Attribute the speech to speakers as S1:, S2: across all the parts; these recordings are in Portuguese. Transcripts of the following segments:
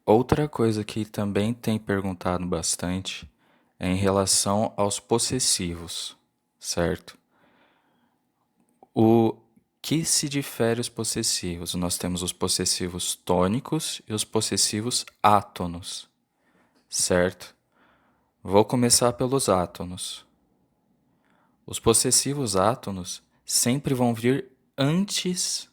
S1: Outra coisa que também tem perguntado bastante é em relação aos possessivos, certo? O que se difere os possessivos? Nós temos os possessivos tônicos e os possessivos átonos, certo? Vou começar pelos átonos. Os possessivos átonos sempre vão vir antes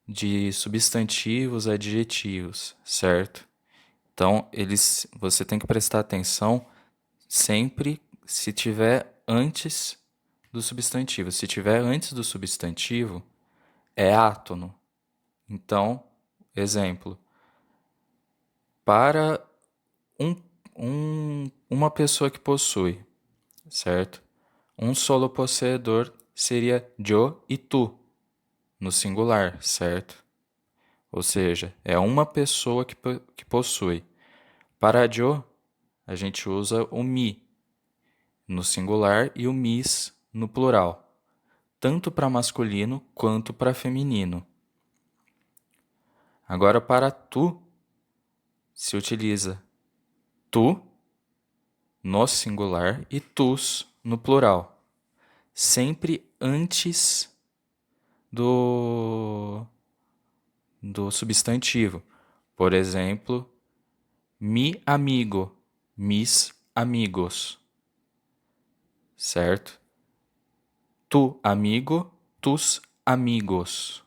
S1: de substantivos, adjetivos, certo? Então, você tem que prestar atenção sempre se tiver antes do substantivo. Se tiver antes do substantivo, é átono. Então, exemplo, para um, uma pessoa que possui, certo? Um solo possuidor seria yo e tu, no singular, certo? Ou seja, é uma pessoa que possui. Para yo, a gente usa o mi no singular e o mis no plural, tanto para masculino quanto para feminino. Agora, para tu, se utiliza tu no singular e tus no plural, sempre antes do, do substantivo. Por exemplo, mi amigo, mis amigos, certo? Tu amigo, tus amigos.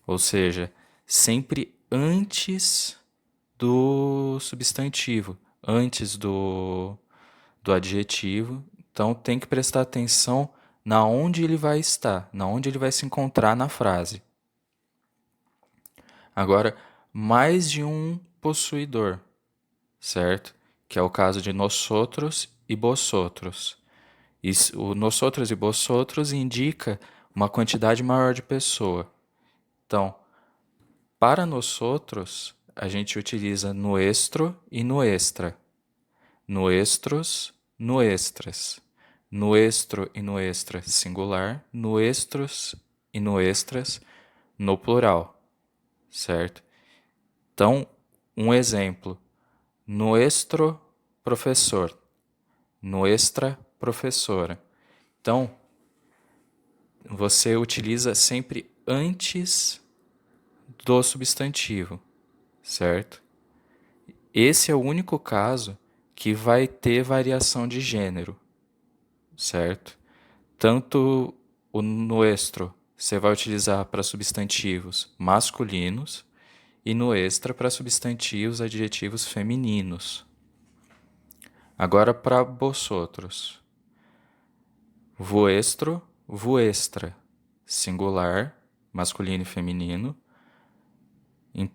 S1: Ou seja, sempre antes do substantivo, antes do adjetivo. Então tem que prestar atenção na onde ele vai estar, na onde ele vai se encontrar na frase. Agora, mais de um possuidor, certo? Que é o caso de nosotros e vosotros. O nosotros e vosotros indica uma quantidade maior de pessoa. Então, para nosotros, a gente utiliza nuestro e nuestra. Nuestros, nuestras. Nuestro e nuestra singular, nuestros e nuestras no plural, certo? Então, um exemplo: nuestro professor, nuestra professora. Então, você utiliza sempre antes do substantivo, certo? Esse é o único caso que vai ter variação de gênero, certo? Tanto o nuestro você vai utilizar para substantivos masculinos e nuestra para substantivos, adjetivos femininos. Agora para vosotros. Vuestro, vuestra, singular, masculino e feminino.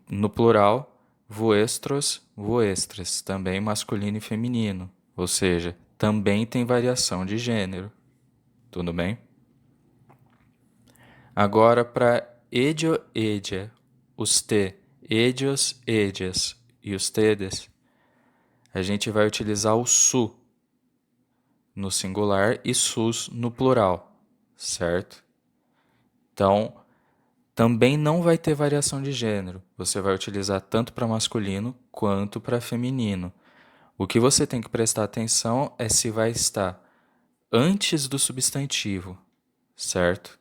S1: No plural, vuestros, vuestras, também masculino e feminino. Ou seja, também tem variação de gênero. Tudo bem? Agora para edio, edia, usted, edios, edias e ustedes, a gente vai utilizar o su no singular e sus no plural, certo? Então, também não vai ter variação de gênero. Você vai utilizar tanto para masculino quanto para feminino. O que você tem que prestar atenção é se vai estar antes do substantivo, certo?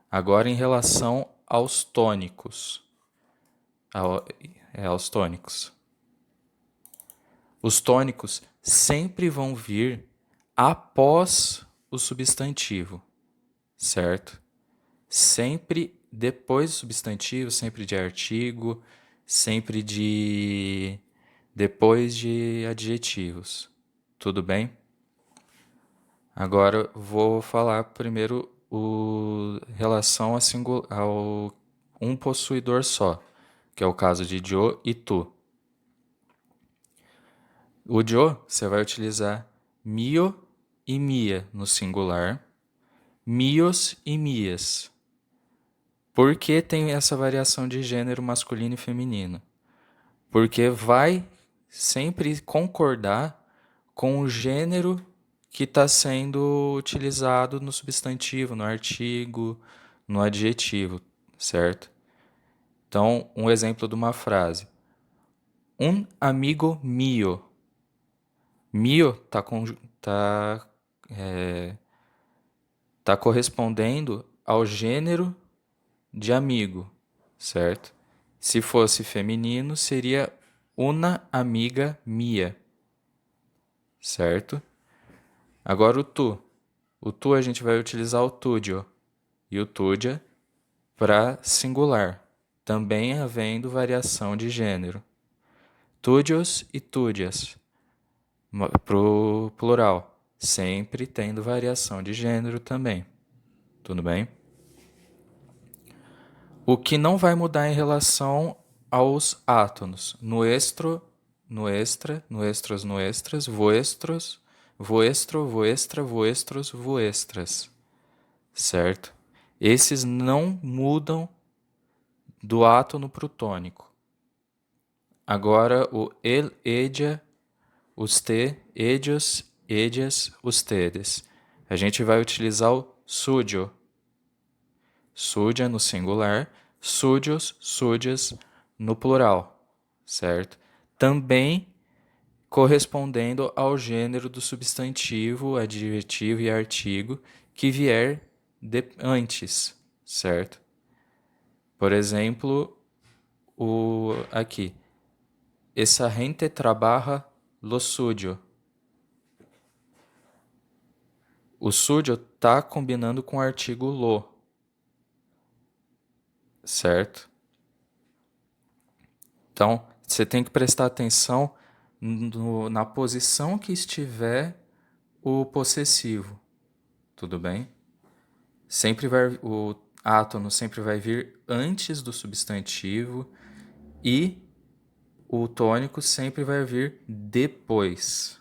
S1: Agora, em relação aos tônicos. Aos tônicos. Os tônicos sempre vão vir após o substantivo, certo? Sempre depois do substantivo, sempre de artigo, sempre de depois de adjetivos. Tudo bem? Agora vou falar primeiro o relação ao um possuidor só, que é o caso de yo e tu. O yo você vai utilizar mio e mia no singular, mios e mias. Por que tem essa variação de gênero masculino e feminino? Porque vai sempre concordar com o gênero que está sendo utilizado no substantivo, no artigo, no adjetivo, certo? Então, um exemplo de uma frase. Un amigo mío. Mio tá, tá correspondendo ao gênero de amigo, certo? Se fosse feminino, seria una amiga mia, certo? Agora o tu. O tu a gente vai utilizar o tudio e o tudia para singular, também havendo variação de gênero. Tudios e tudias, pro plural, sempre tendo variação de gênero também. Tudo bem? O que não vai mudar em relação aos átonos. Nuestro, nuestra, nuestros, nuestras, vuestros, vuestro, vuestra, vuestros, vuestras. Certo? Esses não mudam do átono para o tônico. Agora o el, edia, usted, ellos, ellas, ustedes. A gente vai utilizar o sudio. Sudia no singular, sudios, sudias no plural, certo? Também correspondendo ao gênero do substantivo, adjetivo e artigo que vier antes, certo? Por exemplo, aqui. Essa gente trabaja lo suyo. O suyo tá combinando com o artigo lo, certo? Então, você tem que prestar atenção na posição que estiver o possessivo, tudo bem? O átono sempre vai vir antes do substantivo e o tônico sempre vai vir depois,